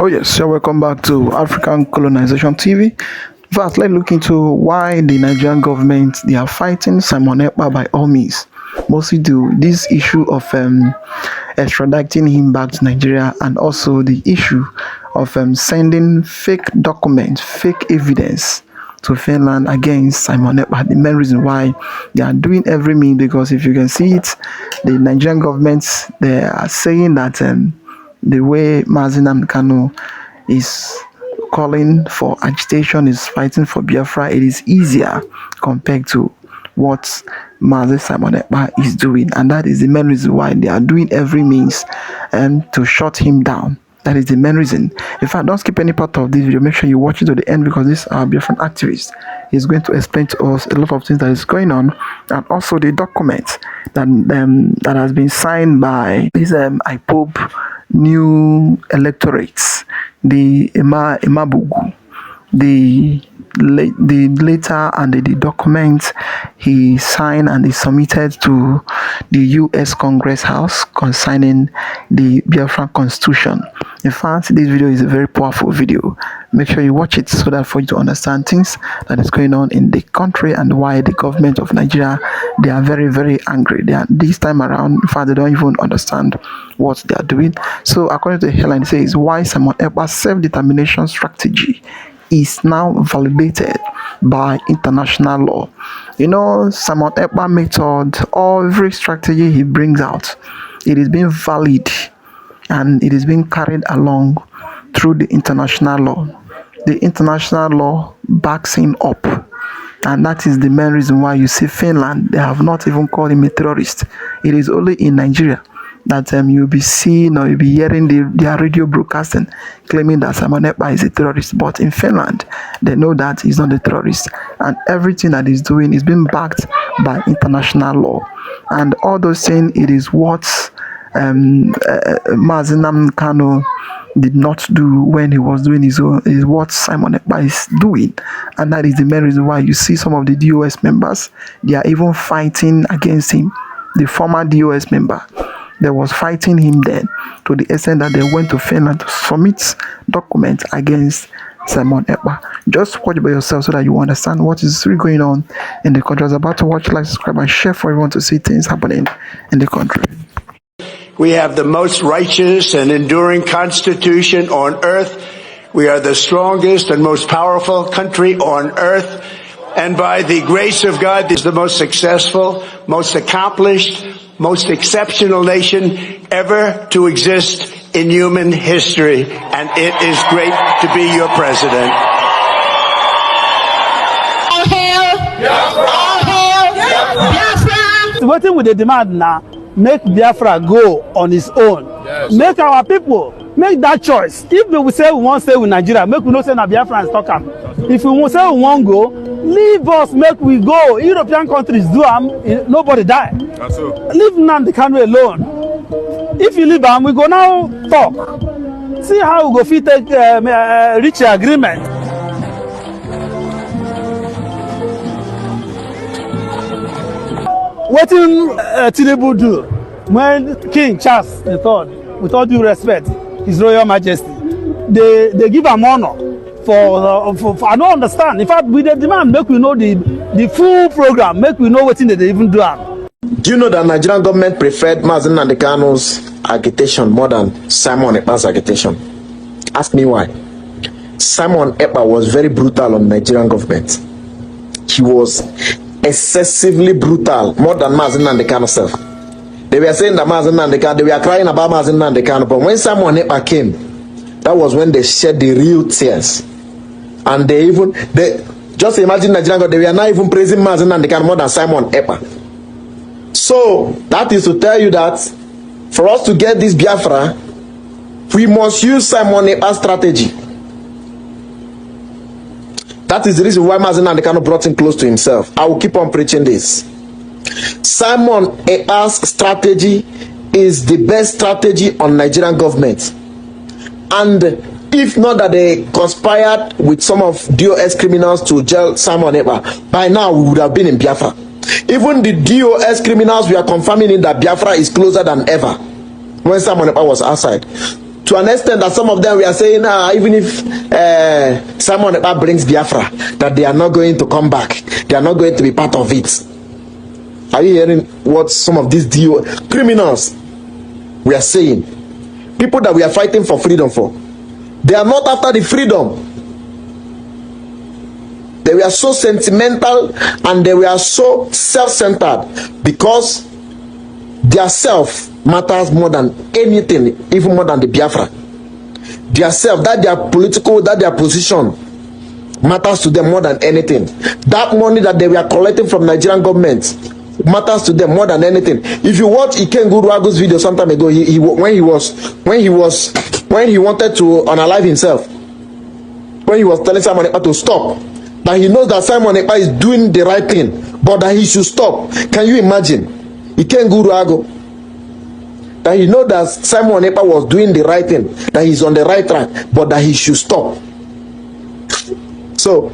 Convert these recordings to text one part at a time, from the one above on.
Oh yes, so welcome back to African Colonization TV. First, let's look into why the Nigerian government they are fighting Simon Ekpa by all means. Mostly to this issue of extraditing him back to Nigeria, and also the issue of sending fake documents, fake evidence to Finland against Simon Ekpa. The main reason why they are doing every means, because if you can see it, the Nigerian government they are saying that the way Mazinam Kano is calling for agitation, is fighting for Biafra, it is easier compared to what Mazi Simon Ekpa is doing, and that is the main reason why they are doing every means to shut him down. That is the main reason. In fact, don't skip any part of this video. Make sure you watch it to the end, because this Biafran activist is going to explain to us a lot of things that is going on, and also the document that has been signed by this IPOB new electorates, the Imabugu, the letter and the document he signed and he submitted to the US Congress House concerning the Biafran Constitution. In fact, this video is a very powerful video. Make sure you watch it so that for you to understand things that is going on in the country and why the government of Nigeria they are very, very angry. They are this time around. In fact, they don't even understand what they are doing. So, according to the headline, it says why Simon Ekpa's self-determination strategy is now validated by international law. You know, Simon Ekpa method, every strategy he brings out, it is being valid and it is being carried along through the international law. The international law backs him up, and that is the main reason why you see Finland, they have not even called him a terrorist. It is only in Nigeria that you'll be seeing or you'll be hearing their radio broadcasting claiming that Simon Ekpa is a terrorist. But in Finland, they know that he's not a terrorist, and everything that he's doing is being backed by international law. And all those things, it is what Mazinam Kano did not do when he was doing his own, is what Simon Ekpa is doing. And that is the main reason why you see some of the DOS members, they are even fighting against him. The former DOS member, they was fighting him then, to the extent that they went to Finland to submit documents against Simon Ekpa. Just watch by yourself so that you understand what is really going on in the country. I was about to watch, like, subscribe, and share for everyone to see things happening in the country. We have the most righteous and enduring constitution on earth. We are the strongest and most powerful country on earth. And by the grace of God, this is the most successful, most accomplished, most exceptional nation ever to exist in human history. And it is great to be your president. All hail! All hail! Biafra! What we demand now, make Biafra go on its own. Yes. Make our people make that choice. If we say we want to stay with Nigeria, make we not say na Biafra and stock am. If we want say we want go, leave us, make we go. European countries do am, nobody die. That's so. Leave Nnamdi Kanu alone. If you leave am, we go now talk. See how we go fit take reach agreement. Wetin Tinubu do when King Charles III, with all due respect, His Royal Majesty, they give am honor for I don't understand. In fact, we dey demand make we know the full program, make we know wetin they even do am. Do you know that Nigerian government preferred Mazi Nnamdi Kanu's agitation more than Simon Ekpa's agitation? Ask me why. Simon Ekpa was very brutal on Nigerian government. He was excessively brutal, more than Mazi Nnamdi Kanu self. They were saying that Mazi Nnamdi Kanu, they were crying about Mazi Nnamdi Kanu, but when Simon Ekpa came, that was when they shed the real tears. And they just imagine Nigerian, they were not even praising Mazi Nnamdi Kanu more than Simon Ekpa. So that is to tell you that for us to get this Biafra, we must use Simon Ekpa's strategy. That is the reason why Mazi Nnamdi Kanu brought him close to himself. I will keep on preaching this. Simon Ekpa's strategy is the best strategy on Nigerian government. And if not that they conspired with some of DOS criminals to jail Simon Ekpa, by now we would have been in Biafra. Even the DOS criminals, we are confirming in that Biafra is closer than ever when Simon Ekpa was outside. To an extent that some of them we are saying, even if Simon Ekpa brings Biafra, that they are not going to come back. They are not going to be part of it. Are you hearing what some of these criminals we are saying? People that we are fighting for freedom for. They are not after the freedom. They were so sentimental and they were so self-centered because their self matters more than anything, even more than the Biafra. Their self, that their political, that their position matters to them more than anything. That money that they were collecting from Nigerian government matters to them more than anything. If you watch Iken Guruago's video some time ago, when he wanted to unalive himself, when he was telling Simon Ekpa to stop, that he knows that Simon Ekpa is doing the right thing, but that he should stop. Can you imagine? Iken Guruago, that he knows that Simon Ekpa was doing the right thing, that he's on the right track, but that he should stop. So,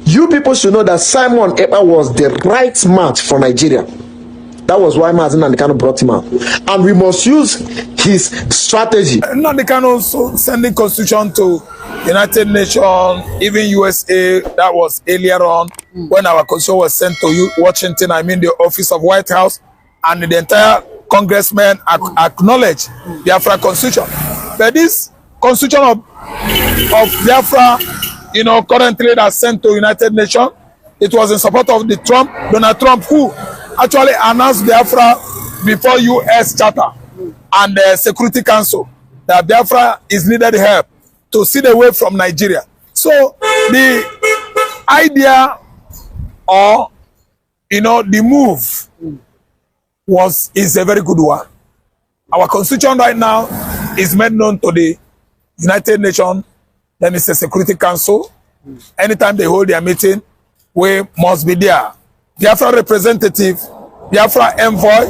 you people should know that Simon Ekpa was the right match for Nigeria. That was why Mazen Nandekano brought him out. And we must use his strategy. Nandekano also sending constitution to United Nations, even USA, that was earlier on, when our constitution was sent to Washington, I mean the office of White House, and the entire congressmen acknowledged Biafra constitution. But this constitution of Biafra, you know, currently that's sent to United Nations, it was in support of Donald Trump, who actually announced Biafra before US Charter and the Security Council, that Biafra is needed help to see the way from Nigeria. So the idea or, you know, the move is a very good one. Our constitution right now is made known to the United Nations, then it's a Security Council. Anytime they hold their meeting, we must be there. Biafra representative, Biafra envoy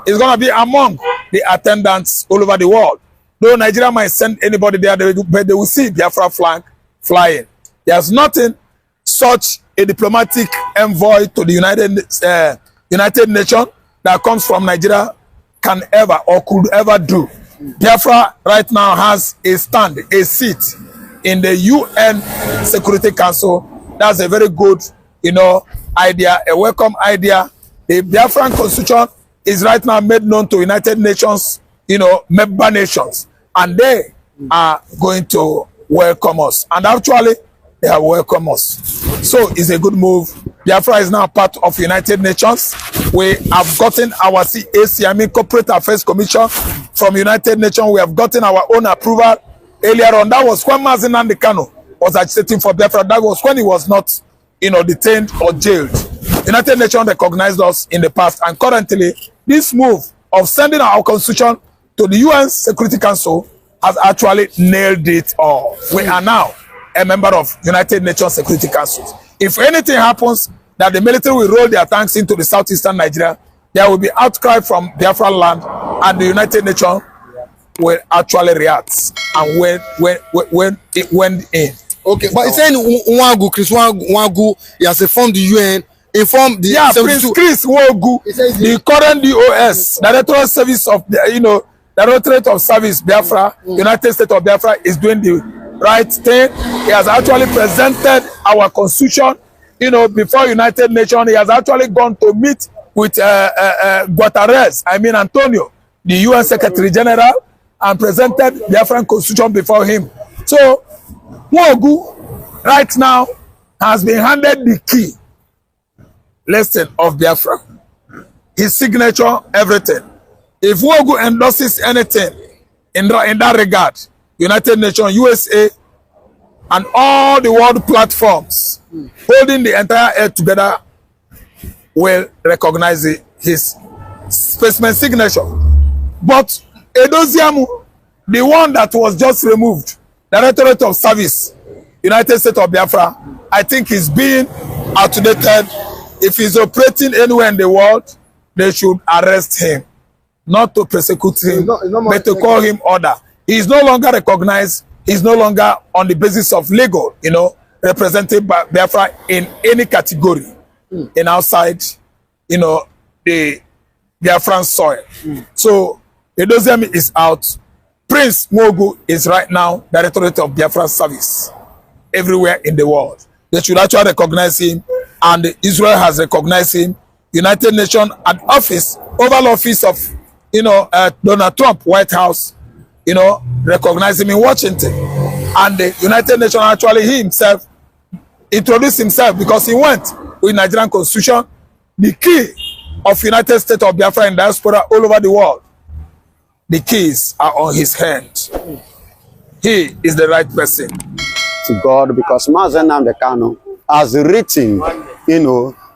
is going to be among the attendants all over the world. Though Nigeria might send anybody there, but they will see Biafra flag flying. There's nothing such a diplomatic envoy to the United Nations that comes from Nigeria can ever or could ever do. Biafra right now has a stand, a seat in the UN Security Council. That's a very good, you know, idea, a welcome idea. The Biafran Constitution is right now made known to United Nations, you know, member nations, and they are going to welcome us. And actually, they have welcomed us. So it's a good move. Biafra is now part of United Nations. We have gotten our CAC, I mean Corporate Affairs Commission from United Nations. We have gotten our own approval earlier on. That was when Mazen Nandekano was agitating for Biafra. That was when he was not, you know, detained or jailed. United Nations recognized us in the past, and currently this move of sending our constitution to the UN Security Council has actually nailed it all. We are now a member of United Nations Security Council. If anything happens that the military will roll their tanks into the southeastern Nigeria, there will be outcry from Biafra land, and the United Nations will actually react. And when it went in. Okay, but it's saying Chris Nwagu, he has informed the UN, informed the Prince Chris Nwagu, the current DOS, Directorate Service of the, you know, Directorate of Service Biafra, United States of Biafra, is doing the right thing. He has actually presented our constitution, you know, before United Nations. He has actually gone to meet with Guterres, I mean Antonio, the UN Secretary General, and presented the Biafran constitution before him. So Nwogu right now has been handed the key lesson of Biafra, his signature, everything. If Nwogu endorses anything in that regard, United Nations, USA, and all the world platforms holding the entire earth together will recognize his specimen signature. But Edoziamu, the one that was just removed, Directorate of Service, United States of Biafra, I think is being outdated. If he's operating anywhere in the world, they should arrest him, not to persecute him, but to call him order. He is no longer recognized. He's no longer on the basis of legal, you know, represented by Biafra in any category, in outside, you know, the Biafran soil. So Edoziam is out. Prince Mogu is right now Directorate of Biafra Service everywhere in the world. They should actually recognize him, and Israel has recognized him. United Nations at office, Oval Office of, Donald Trump, White House, recognize him in Washington. And the United Nations actually, he himself introduced himself because he went with Nigerian Constitution, the key of United States of Biafra and diaspora all over the world. The keys are on his hand. He is the right person. To God, because Mazen Namdekano has written,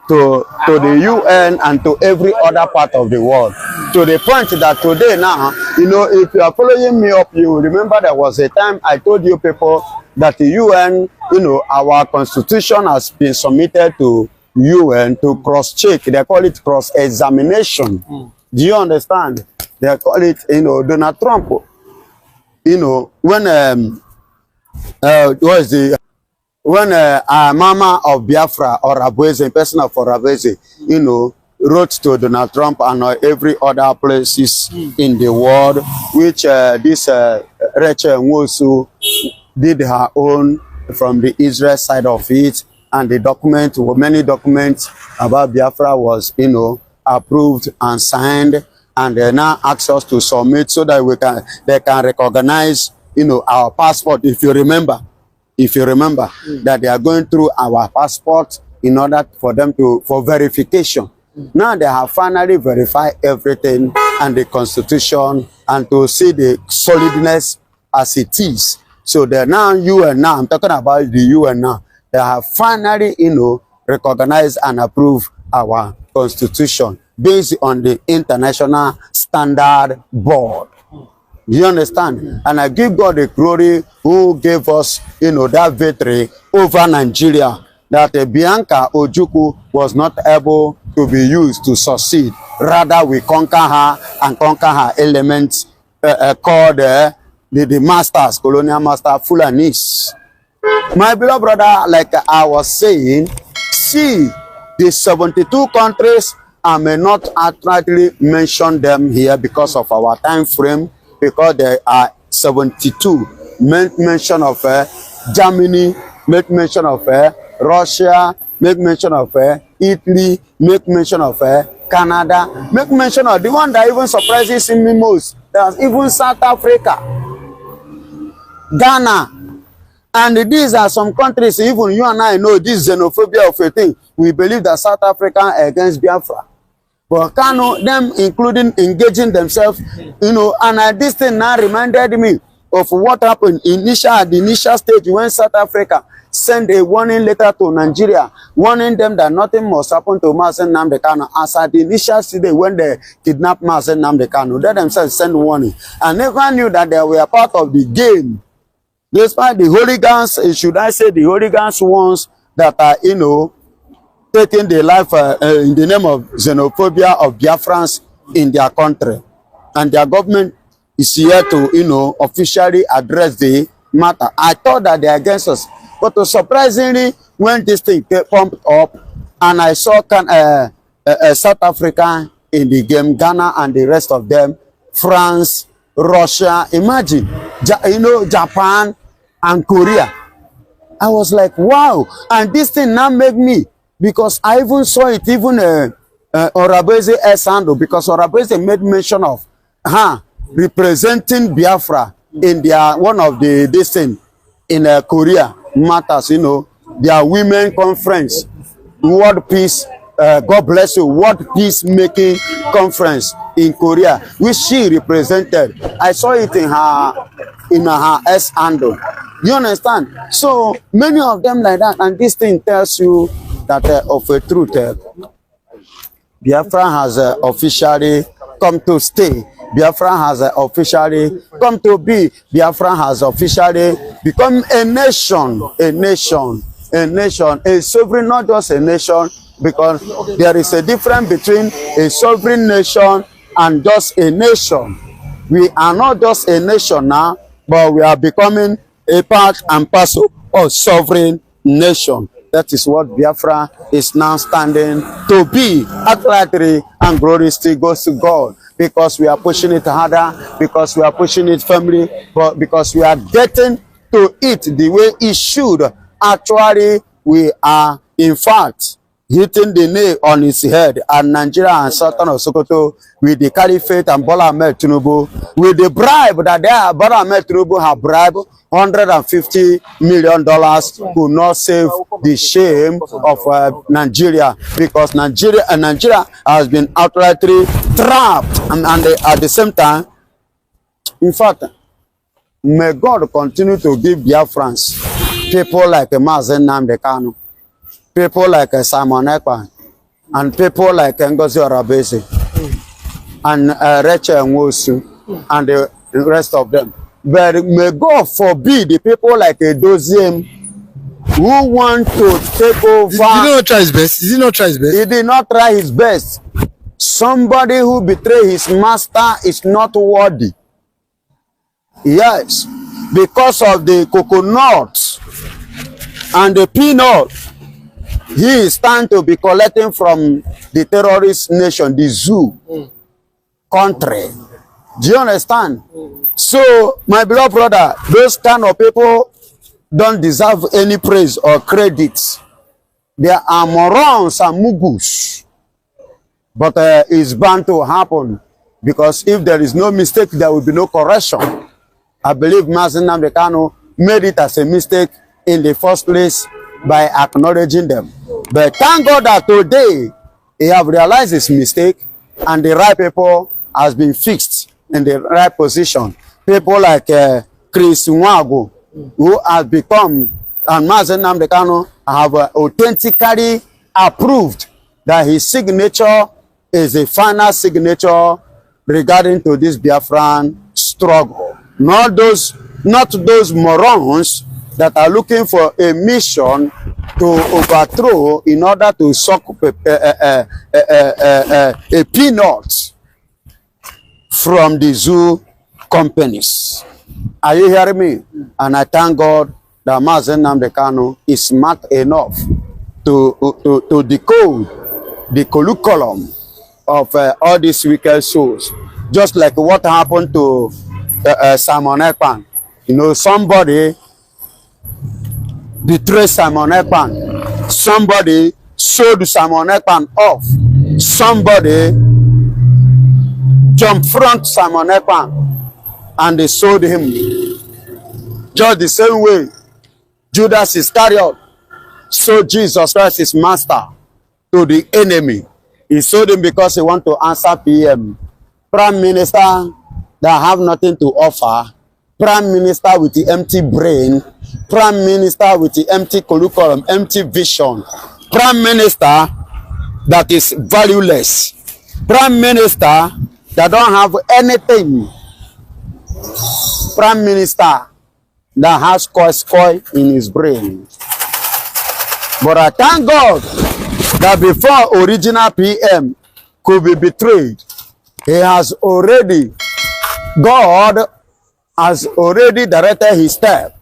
to the UN and to every other part of the world, to the point that today now, if you are following me up, you remember there was a time I told you people that the UN, our constitution has been submitted to UN to cross-check. They call it cross-examination. Do you understand? They call it, Donald Trump, when Mama of Biafra or Rabweze, a person of Rabweze, wrote to Donald Trump and every other places in the world, which this Rachel Nwosu did her own from the Israel side of it, and the document, many documents about Biafra was, approved and signed, and they now ask us to submit so that they can recognize, our passport. If you remember that they are going through our passport in order for them for verification. Now they have finally verified everything and the constitution and to see the solidness as it is. So they're now UN now, I'm talking about the UN now. They have finally, recognized and approved our constitution based on the International Standard Board. You understand? And I give God the glory who gave us, that victory over Nigeria, that Bianca Ojukwu was not able to be used to succeed. Rather, we conquer her and conquer her elements called the masters, colonial master, Fulanis. My beloved brother, like I was saying, see the 72 countries, I may not accurately mention them here because of our time frame, because there are 72. Make mention of Germany, make mention of Russia, make mention of Italy, make mention of Canada, make mention of the one that even surprises me most. There's even South Africa, Ghana. And these are some countries, even you and I know this xenophobia of a thing. We believe that South Africa are against Biafra. But them including engaging themselves, and this thing now reminded me of what happened at the initial stage when South Africa sent a warning letter to Nigeria, warning them that nothing must happen to Mazen Nnamdi Kanu. As at the initial stage when they kidnapped Mazen Nnamdi Kanu, they themselves sent warning. I never knew that they were part of the game. Despite the hooligans, should I say the hooligans ones that are, taking their life in the name of xenophobia of Biafrans in their country. And their government is here to, officially address the matter. I thought that they are against us. But surprisingly, when this thing pumped up, and I saw South Africa in the game, Ghana and the rest of them, France, Russia, imagine, Japan and Korea. I was like, wow. And this thing now made me, because I even saw it, even Orabeze Esando, because Orabeze made mention of representing Biafra in their one of the this thing in Korea matters, their women conference, World Peace, God bless you, World Peace-making conference in Korea, which she represented. I saw it in her S-handle. You understand? So many of them like that, and this thing tells you that of a truth, Biafra has officially come to stay. Biafra has officially come to be. Biafra has officially become a nation, a sovereign, not just a nation, because there is a difference between a sovereign nation and just a nation. We are not just a nation now, but we are becoming a part and parcel of sovereign nation. That is what Biafra is now standing to be. Accurately and glory still goes to God. because we are pushing it harder, because we are pushing it firmly, but because we are getting to it the way it should. Actually, we are, in fact, hitting the nail on its head, and Nigeria and Sultan of Sokoto with the Caliphate and Bola Ahmed Tinubu, with the bribe that Bola Ahmed Tinubu have bribed $150 million could not save the shame of Nigeria, because Nigeria has been outrightly trapped, and at the same time, in fact, may God continue to give Biafrans people like Mazen Nnamdi Kanu, people like Simon Ekpa, and people like Ngozi Orabese, and Rachel Nwosu, and the rest of them. But may God forbid the people like Edoziem who want to take over. He did not try his best. He did not try his best. He did not try his best. Somebody who betrays his master is not worthy. Yes, because of the coconut and the peanut he is trying to be collecting from the terrorist nation, the zoo country. Do you understand? So, my beloved brother, those kind of people don't deserve any praise or credit. They are morons and mugus. But it's bound to happen, because if there is no mistake, there will be no correction. I believe Mazen Nnamdi Kanu made it as a mistake in the first place by acknowledging them. But thank God that today he have realized his mistake, and the right people has been fixed in the right position. People like Chris Nwagu, who has become, and Mazen Nnamdi Kanu have authentically approved that his signature is a final signature regarding to this Biafran struggle. Not those morons that are looking for a mission to overthrow in order to suck a peanut from the zoo companies. Are you hearing me? And I thank God that Mazen Nnamdi Kanu is smart enough to decode the curriculum of all these wicked souls. Just like what happened to Simon Ekpa. You know, somebody betrayed Simon Ekpa. Somebody sold Simon Ekpa off. Somebody jumped front Simon Ekpa and they sold him. Just the same way Judas Iscariot sold Jesus Christ, his master, to the enemy. He sold him because he want to answer PM. Prime Minister that have nothing to offer, Prime Minister with the empty brain, Prime Minister with the empty curriculum, empty vision, Prime Minister that is valueless, Prime Minister that don't have anything, Prime Minister that has koi in his brain. But I thank God that before original PM could be betrayed, God has already directed his step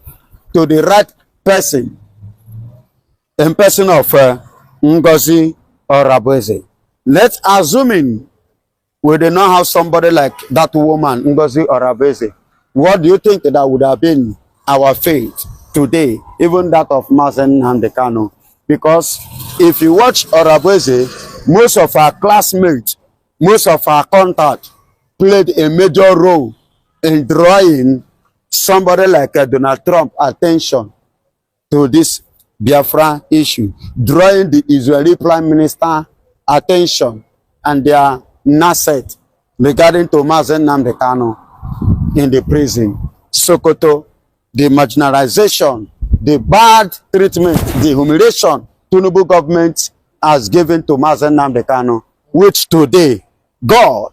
to the right person, in person of Ngozi Orabese. Let's assume we did not have somebody like that woman, Ngozi Orabese. What do you think that would have been our fate today, even that of Mazen Nnamdi Kanu? Because if you watch Orabese, most of our classmates, most of our contacts played a major role in drawing somebody like Donald Trump attention to this Biafra issue, drawing the Israeli Prime Minister attention and their nasset regarding to Mazen Nnamdi Kanu in the prison. Sokoto, the marginalization, the bad treatment, the humiliation Tinubu government has given to Mazen Nnamdi Kanu, which today God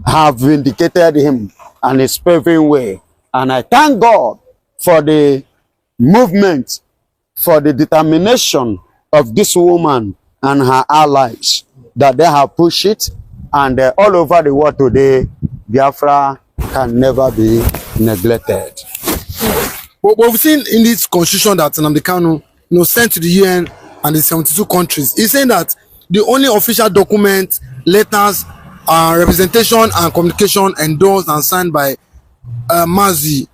have vindicated him and his paving way. And I thank God for the movement, for the determination of this woman and her allies, that they have pushed it, and all over the world today, Biafra can never be neglected. But we've seen in this constitution that Nnamdi Kanu, sent to the UN and the 72 countries, he's saying that the only official document, letters, representation and communication endorsed and signed by Mazi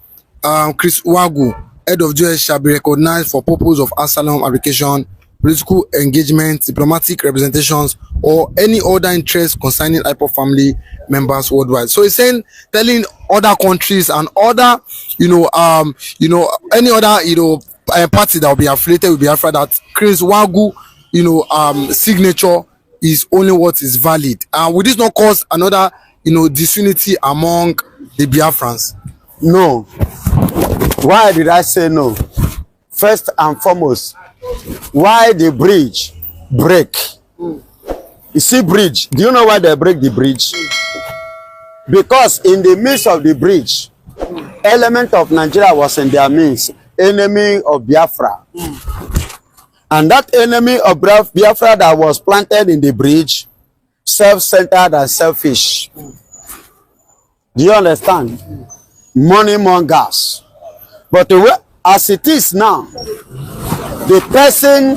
Chris Wagu, head of JS, shall be recognized for purpose of asylum application, political engagement, diplomatic representations, or any other interest concerning IPOB family members worldwide. So he's saying, telling other countries and other, any other, party that will be affiliated with Biafra that Chris Wagu, signature is only what is valid. And will this not cause another, disunity among the Biafrans? No. Why did I say no? First and foremost, why the bridge break? You see bridge, do you know why they break the bridge? Because in the midst of the bridge, element of Nigeria was in their midst, enemy of Biafra. And that enemy of Biafra that was planted in the bridge, self-centered and selfish. Do you understand? Money mongers. But as it is now, the person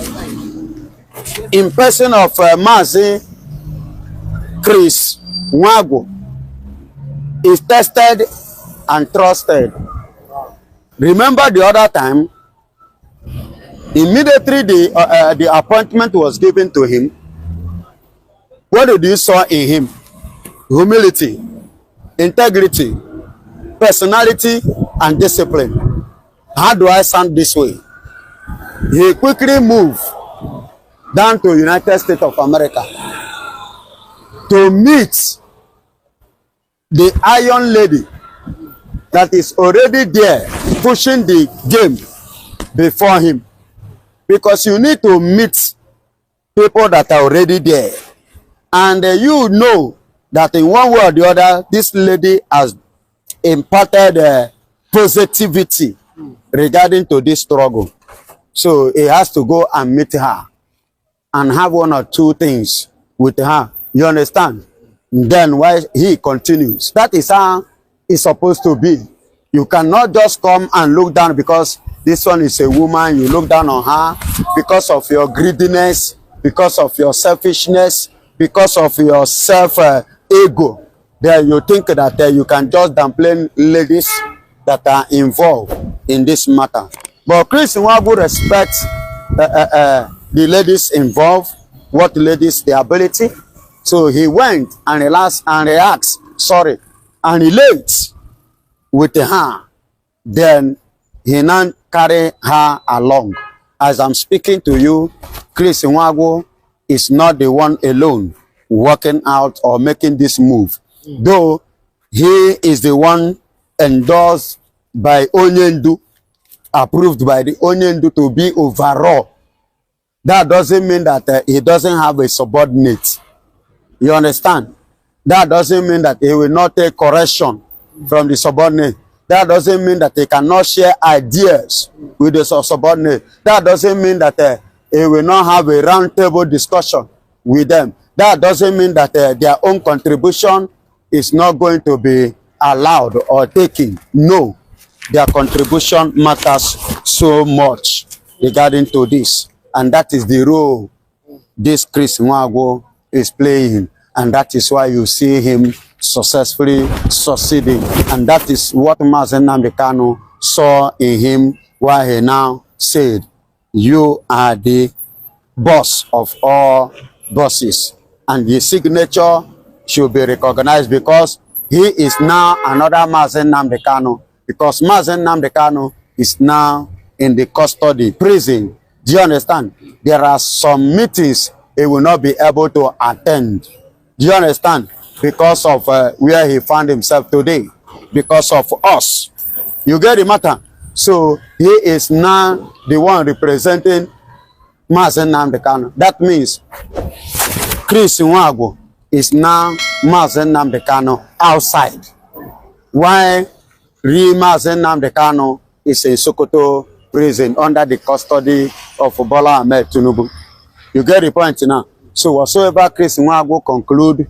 in person of Mazi Chris Wagu is tested and trusted. Remember the other time, immediately the appointment was given to him. What did you saw in him? Humility, integrity, personality, and discipline. How do I sound this way? He quickly moved down to United States of America to meet the Iron Lady that is already there pushing the game before him. Because you need to meet people that are already there. And you know that in one way or the other, this lady has imparted positivity regarding to this struggle. So he has to go and meet her and have one or two things with her. You understand? Then why he continues. That is how it's supposed to be. You cannot just come and look down because this one is a woman. You look down on her because of your greediness, because of your selfishness, because of your self-ego. Then you think that you can just downplay ladies that are involved in this matter. But Chris Wagu respects the ladies involved, what ladies, their ability. So he went and relaxed and relaxed, and relates with her. Then he now carry her along. As I'm speaking to you, Chris Wagu is not the one alone working out or making this move. Though he is the one endorsed by Onyendu, approved by the Onyendu to be overall. That doesn't mean that he doesn't have a subordinate. You understand? That doesn't mean that he will not take correction from the subordinate. That doesn't mean that he cannot share ideas with the subordinate. That doesn't mean that he will not have a round table discussion with them. That doesn't mean that their own contribution is not going to be allowed or taken. No, their contribution matters so much regarding to this. And that is the role this Chris Wagu is playing. And that is why you see him successfully succeeding. And that is what Mazi Nnamdi Kanu saw in him, while he now said, you are the boss of all bosses. And his signature should be recognized because he is now another Mazi Nnamdi Kanu. Because Mazi Nnamdi Kanu is now in the custody prison. Do you understand? There are some meetings he will not be able to attend. Do you understand? Because of where he found himself today. Because of us. You get the matter? So he is now the one representing Mazi Nnamdi Kanu. That means Chris Wagu is now Mazi Nnamdi Kanu outside. While real Mazi Nnamdi Kanu is in Sokoto prison under the custody of Bola Ahmed Tinubu. You get the point now? So whatsoever Chris Wagu conclude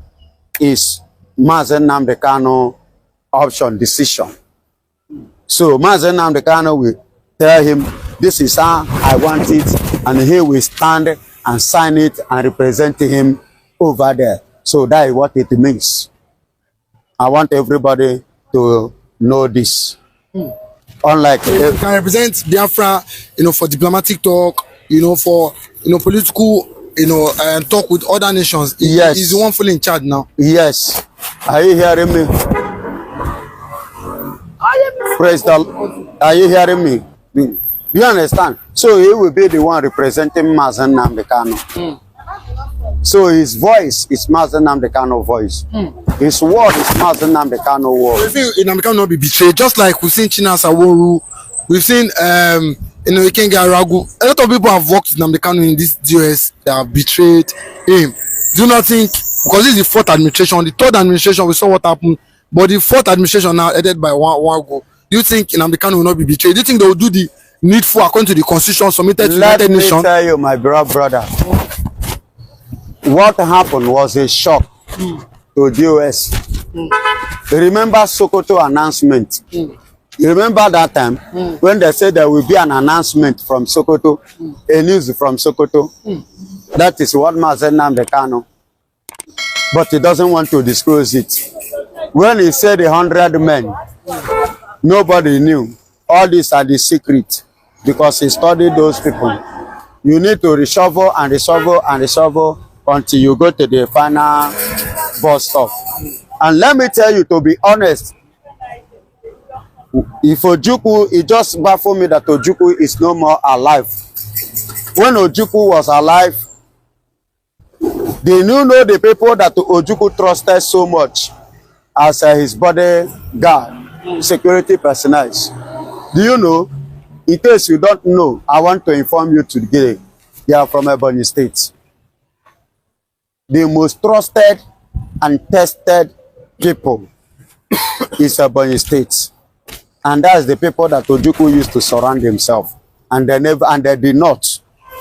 is Mazi Nnamdi Kanu option decision. So Mazi Nnamdi Kanu will tell him, this is how I want it, and he will stand and sign it and represent him over there. So that is what it means. I want everybody to know this. Unlike You can represent Biafra, for diplomatic talk, for political, and talk with other nations. Yes. He's the one fully in charge now. yes, are you hearing me? Praise the Lord. Are you hearing me? Do you understand? So he will be the one representing Mazen Nnamdi Kanu. So his voice is Mazen Nnamdi Kanu voice. His word is Mazen Nnamdi Kanu word. We think Nnamdi Kanu not be betrayed, just like we've seen China Saworu, we've seen Ikenga Ragu. A lot of people have worked with Nnamdi Kanu in this DOS that have betrayed him. Do you not think, because this is the fourth administration, the third administration we saw what happened, but the fourth administration now headed by Wago, do you think Nnamdi Kanu will not be betrayed? Do you think they will do the needful according to the constitution submitted to the United Nations? Let me tell you, my brother, what happened was a shock to the US. Remember Sokoto announcement? You remember that time when they said there will be an announcement from Sokoto, a news from Sokoto? That is what Mazen Nnamdi Kanu. But he doesn't want to disclose it. When he said 100 men, nobody knew. All these are the secret because he studied those people. You need to reshuffle and reshuffle and reshuffle until you go to the final bus stop. And let me tell you, to be honest, if Ojukwu, it just baffled me that Ojukwu is no more alive. When Ojukwu was alive, they knew the people that Ojukwu trusted so much as his bodyguard, security personnel. Do you know? In case you don't know, I want to inform you today, they are from Ebonyi State. The most trusted and tested people is Ebonyi State. And that's the people that Ojukwu used to surround himself. And they did not.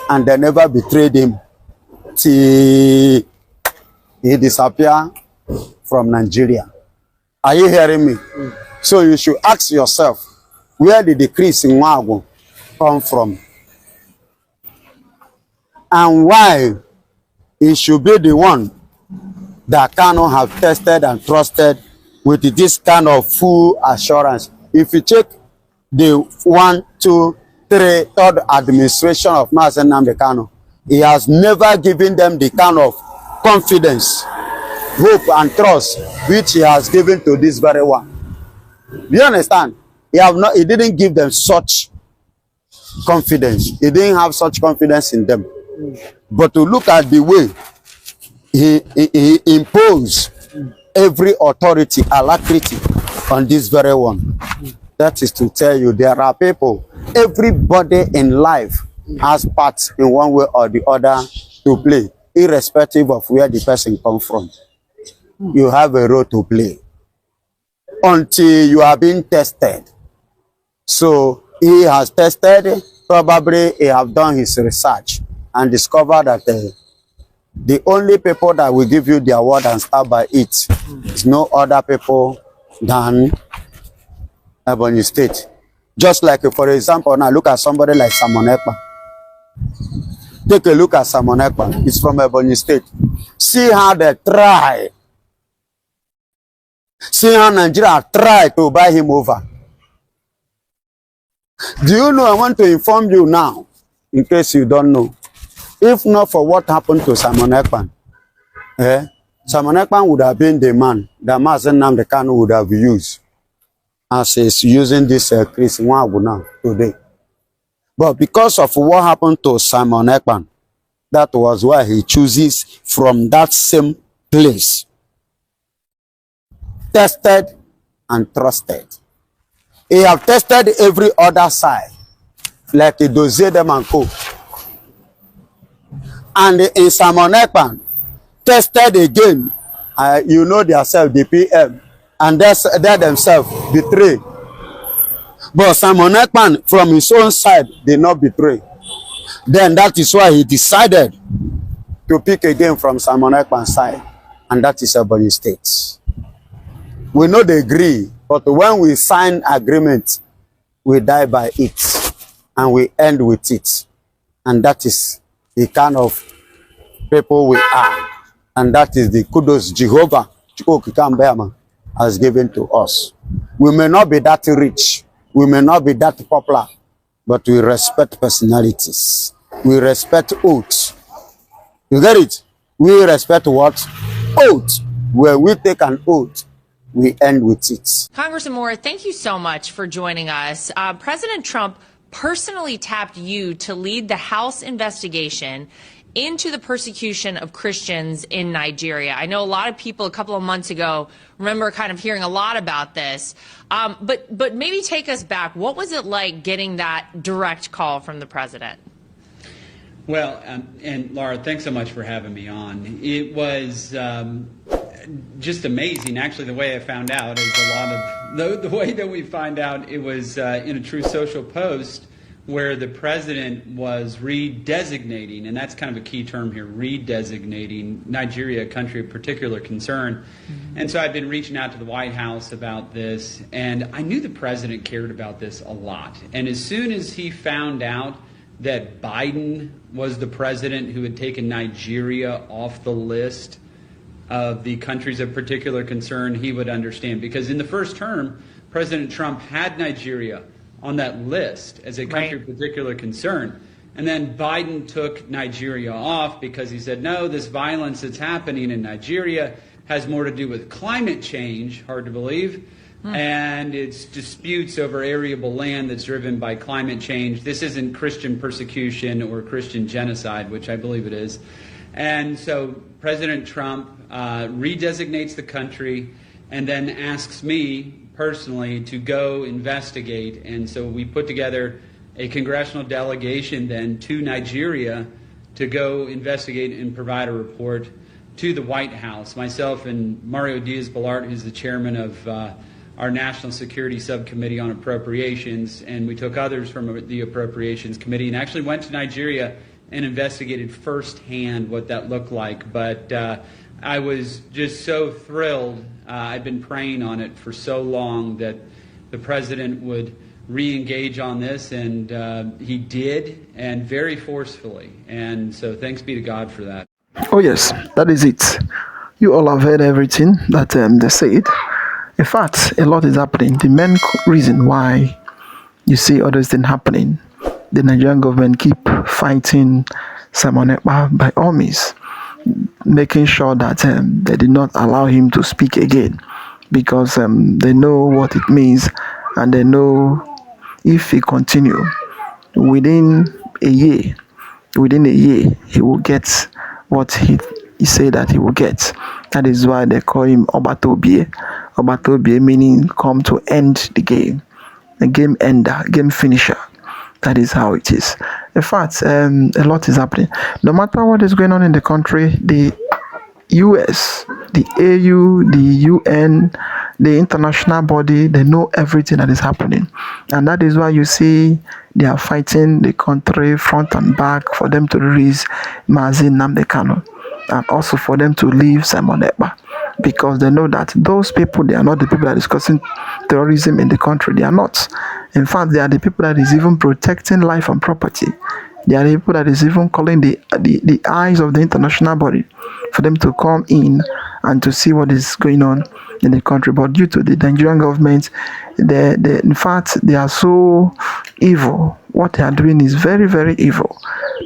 And they never betrayed him till he disappeared from Nigeria. Are you hearing me? So you should ask yourself, where did the Chris in Wago come from? And why he should be the one that cannot have tested and trusted with this kind of full assurance. If you check the 1, 2, 3, third administration of Mazen Nnamdi Kanu, he has never given them the kind of confidence, hope, and trust which he has given to this very one. Do you understand? He didn't give them such confidence. He didn't have such confidence in them. But to look at the way he imposed every authority, alacrity on this very one, that is to tell you there are people, everybody in life has parts in one way or the other to play, irrespective of where the person comes from. You have a role to play until you are being tested. So he has tested, probably he have done his research and discovered that the only people that will give you their word and start by it is no other people than Ebonyi State. Just like, for example, now look at somebody like Simon Ekpa. Take a look at Simon Ekpa. He's from Ebonyi State. See how they try. See how Nigeria try to buy him over. Do you know, I want to inform you now, in case you don't know. If not for what happened to Simon Ekpa, Simon Ekpa would have been the man that Mazen Nnamdi Kanu would have used as he's using this Chris Nwagu now today. But because of what happened to Simon Ekpa, that was why he chooses from that same place. Tested and trusted. He have tested every other side, like the Dozier them and Co. And in Simon Ekpa, tested again, you know themselves, the PM, and they themselves betray. But Simon Ekpa, from his own side, did not betray. Then that is why he decided to pick again from Simon Ekpa's side, and that is Ebonyi State. We know they agree, but when we sign agreement, we die by it, and we end with it. And that is the kind of people we are. And that is the kudos Jehovah has given to us. We may not be that rich, we may not be that popular, but we respect personalities. We respect oaths. You get it? We respect what? Oath. When we take an oath, we end with it. Congressman Moore, thank you so much for joining us. President Trump personally tapped you to lead the House investigation into the persecution of Christians in Nigeria. I know a lot of people a couple of months ago remember kind of hearing a lot about this, but maybe take us back. What was it like getting that direct call from the president? Well, and Laura, thanks so much for having me on. It was just amazing. Actually, the way I found out is a lot of the way that we find out. It was in a True Social post where the president was redesignating, and that's kind of a key term here, redesignating Nigeria a country of particular concern. And so I've been reaching out to the White House about this, and I knew the president cared about this a lot. And as soon as he found out that Biden was the president who had taken Nigeria off the list of the countries of particular concern, he would understand. Because in the first term, President Trump had Nigeria on that list as a country of particular concern. And then Biden took Nigeria off because he said, no, this violence that's happening in Nigeria has more to do with climate change, hard to believe, and it's disputes over arable land that's driven by climate change. This isn't Christian persecution or Christian genocide, which I believe it is. And so President Trump redesignates the country and then asks me personally to go investigate. And so we put together a congressional delegation then to Nigeria to go investigate and provide a report to the White House. Myself and Mario Diaz-Balart, who's the chairman of our National Security Subcommittee on Appropriations, and we took others from the Appropriations Committee and actually went to Nigeria and investigated firsthand what that looked like. But I was just so thrilled. I've been praying on it for so long that the president would re-engage on this, and he did, and very forcefully. And so thanks be to God for that. Oh yes, that is it. You all have heard everything that they said. In fact, a lot is happening. The main reason why you see all those things happening, the Nigerian government keep fighting Simon Ekpa by all means, making sure that they did not allow him to speak again, because they know what it means, and they know if he continue within a year, he will get what he said that he will get. That is why they call him Obatobie. Obatobie meaning come to end the game, a game ender, game finisher. That is how it is. In fact, a lot is happening. No matter what is going on in the country, the US, the AU, the UN, the international body, they know everything that is happening. And that is why you see they are fighting the country front and back for them to release Mazi Nnamdi Kanu, and also for them to leave Simon Ekpa, because they know that those people, they are not the people that are discussing terrorism in the country. They are not. In fact, they are the people that is even protecting life and property. They are the people that is even calling the eyes of the international body for them to come in and to see what is going on in the country. But due to the Nigerian government, in fact, they are so evil. What they are doing is very, very evil.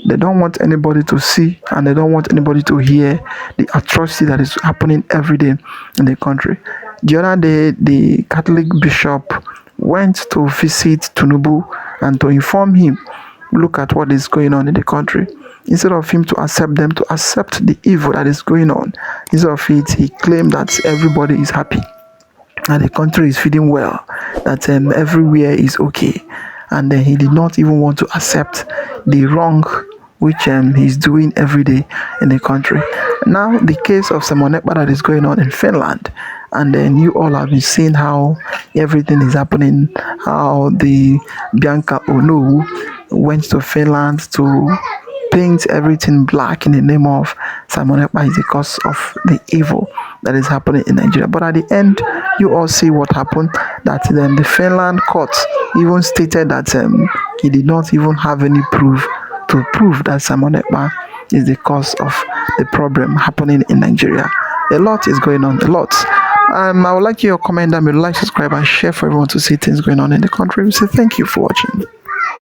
They don't want anybody to see, and they don't want anybody to hear the atrocity that is happening every day in the country. The other day, the Catholic bishop went to visit Tinubu and to inform him, look at what is going on in the country. Instead of him to accept them, to accept the evil that is going on, instead of it, he claimed that everybody is happy, and the country is feeling well, that everywhere is okay. And then he did not even want to accept the wrong which he's doing every day in the country. Now, the case of Simon Ekpa that is going on in Finland, and then you all have been seeing how everything is happening, how the Bianca Onu went to Finland to paint everything black in the name of Simon Ekpa is the cause of the evil that is happening in Nigeria. But at the end, you all see what happened, that the Finland court even stated that he did not even have any proof to prove that Simon Ekpa is the cause of the problem happening in Nigeria. A lot is going on, a lot. I would like your comment down below, like, subscribe, and share for everyone to see things going on in the country. We say thank you for watching.